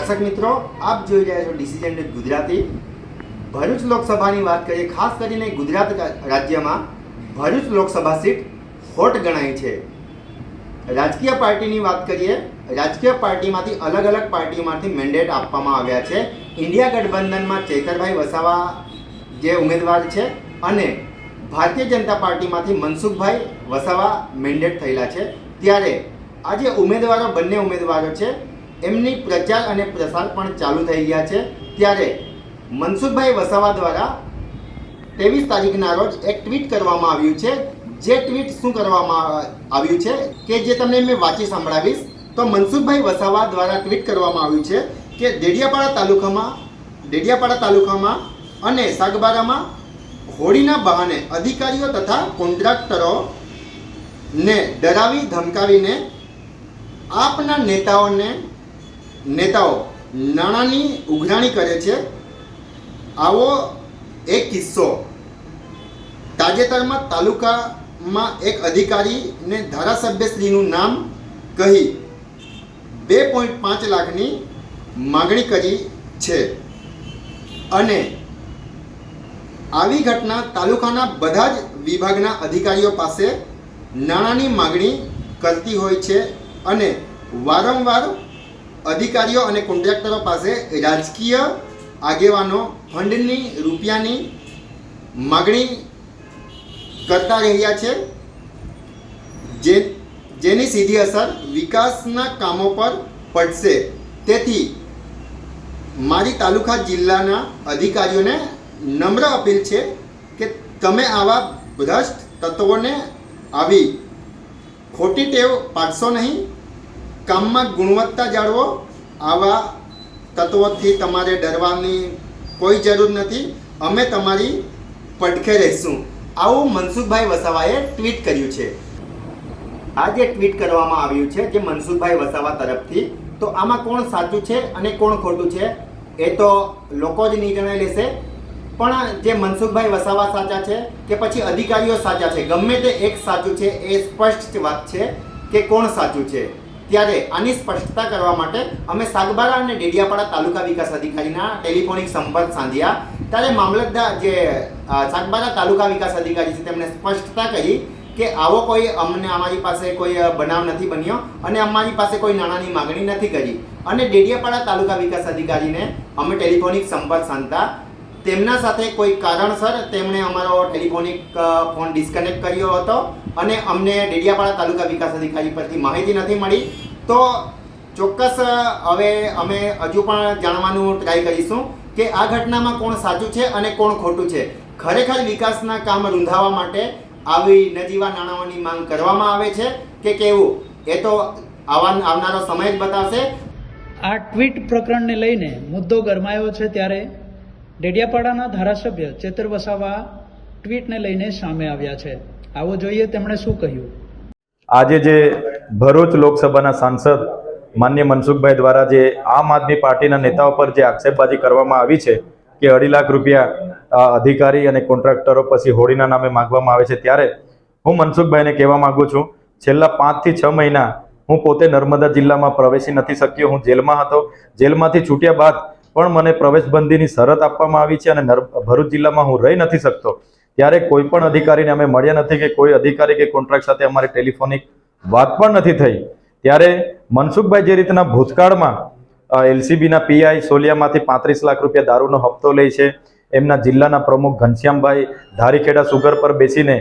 દર્શક મિત્રો, આપ જોઈ રહ્યા છો ડિસિઝન ન્યૂઝ ગુજરાતી। ભરૂચ લોકસભાની વાત કરીએ, ખાસ કરીને ગુજરાત રાજ્યમાં ભરૂચ લોકસભા સીટ હોટ ગણાય છે। રાજકીય પાર્ટીની વાત કરીએ, રાજકીય પાર્ટીમાંથી અલગ અલગ પાર્ટીઓમાંથી મેન્ડેટ આપવામાં આવ્યા છે। ઇન્ડિયા ગઠબંધનમાં ચૈતરભાઈ વસાવા જે ઉમેદવાર છે અને ભારતીય જનતા પાર્ટીમાંથી મનસુખભાઈ વસાવા મેન્ડેટ થયેલા છે। ત્યારે આ જે ઉમેદવારો, બંને ઉમેદવારો છે, એમની પ્રચાર અને પ્રસાર પણ ચાલુ થઈ ગયા છે। ત્યારે મનસુખભાઈ વસાવા દ્વારા 23 તારીખના રોજ એક ટ્વીટ કરવામાં આવ્યું છે। જે ટ્વીટ શું કરવામાં આવ્યું છે કે જે તમને મેં વાંચી સંભળાવીશ। તો મનસુખભાઈ વસાવા દ્વારા ટ્વીટ કરવામાં આવ્યું છે કે ડેડિયાપાડા તાલુકામાં અને સાગબારામાં હોળીના બહાને અધિકારીઓ તથા કોન્ટ્રાક્ટરોને ડરાવી ધમકાવીને આપના નેતાઓ નાણાંની ઉઘરાણી કરે છે। આવો એક કિસ્સો તાજેતરમાં તાલુકામાં એક અધિકારીને ધારાસભ્યશ્રીનું નામ કહી 2.5 લાખની માગણી કરી છે અને આવી ઘટના તાલુકાના બધા જ વિભાગના અધિકારીઓ પાસે નાણાંની માગણી કરતી હોય છે અને વારંવાર અધિકારીઓ અને કોન્ટ્રાક્ટરો પાસે રાજકીય આગેવાનો ફંડની રૂપિયાની માગણી કરતા રહ્યા છે, જેની સીધી અસર વિકાસના કામો પર પડશે। તેથી મારી તાલુકા જિલ્લાના અધિકારીઓને નમ્ર અપીલ છે કે તમે આવા ભ્રષ્ટ તત્વોને આવી ખોટી ટેવ પાડશો નહીં। કામમાં ગુણવત્તા જાળવો। આવા તત્વોથી તમારે ડરવાની કોઈ જરૂર નથી। અમે તમારી પડખે રહીશું। આવું મનસુખભાઈ વસાવાએ ટ્વીટ કર્યું છે। આ જે ટ્વીટ કરવામાં આવ્યું છે જે મનસુખભાઈ વસાવા તરફથી, તો આમાં કોણ સાચું છે અને કોણ ખોટું છે એ તો લોકો જ નિર્ણય લેશે। પણ જે મનસુખભાઈ વસાવા સાચા છે કે પછી અધિકારીઓ સાચા છે, ગમે તે એક સાચું છે, એ સ્પષ્ટ વાત છે કે કોણ સાચું છે। ત્યારે આની સ્પષ્ટતા કરવા માટે અમે સાગબારા અને ડેડિયાપાડા તાલુકા વિકાસ અધિકારીના ટેલિફોનિક સંપર્ક સાધ્યા। ત્યારે મામલતદાર જે સાગબારા તાલુકા વિકાસ અધિકારી છે તેમણે સ્પષ્ટતા કરી કે આવો કોઈ અમારી પાસે કોઈ બનાવ નથી બન્યો અને અમારી પાસે કોઈ નાણાંની માગણી નથી કરી। અને ડેડિયાપાડા તાલુકા વિકાસ અધિકારીને અમે ટેલિફોનિક સંપર્ક સાધતા તેમના સાથે કોઈ કારણસર તેમણે અમારો ટેલિફોનિક ફોન ડિસ્કનેક્ટ કર્યો હતો અને અમને ડેડિયાપાડા તાલુકા વિકાસ અધિકારી પરથી માહિતી નથી મળી। તો ચોક્કસ હવે અમે હજુ પણ જાણવાનું ટ્રાય કરીશું કે આ ઘટનામાં કોણ સાચું છે અને કોણ ખોટું છે। ખરેખર વિકાસના કામ રૂંધાવા માટે આવી નજીવા નાણાંની માંગ કરવામાં આવે છે કે કેવું, એ તો આવનારો સમય જ બતાવશે। આ ટ્વીટ પ્રકરણને લઈને મુદ્દો ગરમાયો છે ત્યારે ડેડિયાપાડાના ધારાસભ્ય ચેતર વસાવા ટ્વીટને લઈને સામે આવ્યા છે। આવો જોઈએ તેમણે શું કહ્યું। આજે જે ભરૂચ લોકસભાના સાંસદ માન્ય મનસુખભાઈ દ્વારા જે આમ આદમી પાર્ટીના નેતાઓ પર જે આક્ષેપબાજી કરવામાં આવી છે કે 2.5 લાખ રૂપિયા અધિકારી અને કોન્ટ્રાક્ટરો પછી હોળીના નામે માંગવામાં આવે છે, ત્યારે હું મનસુખભાઈને કહેવા માંગુ છું, છેલ્લા 5 થી 6 મહિના હું પોતે નર્મદા જિલ્લામાં પ્રવેશી નથી શક્યો। હું જેલમાં હતો। જેલમાંથી છૂટ્યા બાદ પણ મને પ્રવેશબંધીની શરત આપવામાં આવી છે અને ભરૂચ જિલ્લામાં હું રહી નથી શકતો। ત્યારે કોઈ પણ અધિકારીને અમે મળ્યા નથી કે કોઈ અધિકારી કે કોન્ટ્રાક્ટ સાથે અમારી ટેલિફોનિક વાત પણ નથી થઈ। ત્યારે મનસુખભાઈ જે રીતના ભૂતકાળમાં એલસીબીના પીઆઈ સોલિયામાંથી 35 લાખ રૂપિયા દારૂનો હપ્તો લે છે, એમના જિલ્લાના પ્રમુખ ઘનશ્યામભાઈ ધારીખેડા સુગર પર બેસીને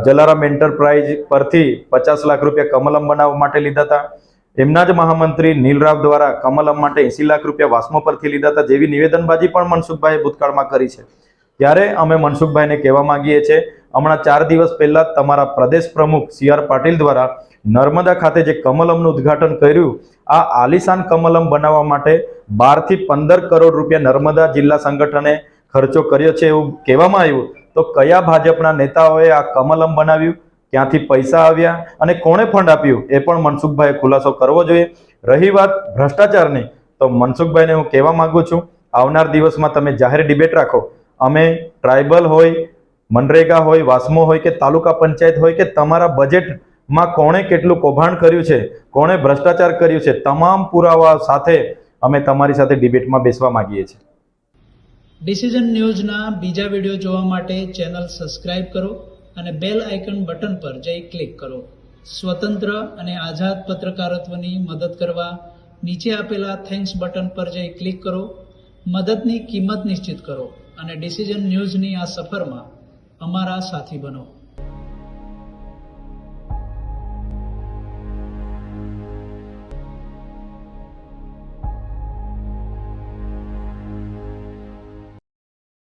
જલારામ એન્ટરપ્રાઇઝ પરથી 50 લાખ રૂપિયા કમલમ બનાવવા માટે લીધા હતા। એમના જ મહામંત્રી નીલરાવ દ્વારા કમલમ માટે 80 લાખ રૂપિયા વાસ્મો પરથી લીધા હતા, જેવી નિવેદનબાજી પણ મનસુખભાઈએ ભૂતકાળમાં કરી છે। ત્યારે અમે મનસુખભાઈને કહેવા માંગીએ છીએ, હમણાં 4 દિવસ પહેલા તમારા પ્રદેશ પ્રમુખ CR પાટીલ દ્વારા નર્મદા ખાતે જે કમલમનું ઉદ્ઘાટન કર્યું, આ આલિશાન કમલમ બનાવવા માટે 12 થી 15 કરોડ રૂપિયા નર્મદા જિલ્લા સંગઠને ખર્ચો કર્યો છે એવું કહેવામાં આવ્યું। તો કયા ભાજપના નેતાઓએ આ કમલમ બનાવ્યું, ક્યાંથી પૈસા આવ્યા અને કોણે ફંડ આપ્યું, એ પણ મનસુખભાઈએ ખુલાસો કરવો જોઈએ। રહી વાત ભ્રષ્ટાચારની, તો મનસુખભાઈને હું કહેવા માંગુ છું, આવનાર દિવસમાં તમે જાહેર ડિબેટ રાખો। અમે ટ્રાઇબલ હોય, મનરેગા હોય, વાસ્મો હોય કે તાલુકા પંચાયત હોય કે તમારા બજેટમાં કોણે કેટલું કૌભાંડ કર્યું છે, કોણે ભ્રષ્ટાચાર કર્યું છે, તમામ પુરાવા સાથે અમે તમારી સાથે ડિબેટમાં બેસવા માંગીએ છીએ. ડિસિઝન ન્યૂઝના બીજા વિડીયો જોવા માટે ચેનલ સબસ્ક્રાઇબ કરો અને બેલ આઇકન બટન પર જઈ ક્લિક કરો. સ્વતંત્ર અને આઝાદ પત્રકારત્વની મદદ કરવા નીચે આપેલા થેન્ક્સ બટન પર જઈ ક્લિક કરો. મદદની કિંમત નિશ્ચિત કરો અને ડિસિઝન ન્યૂઝની આ સફરમાં અમારા સાથી બનો.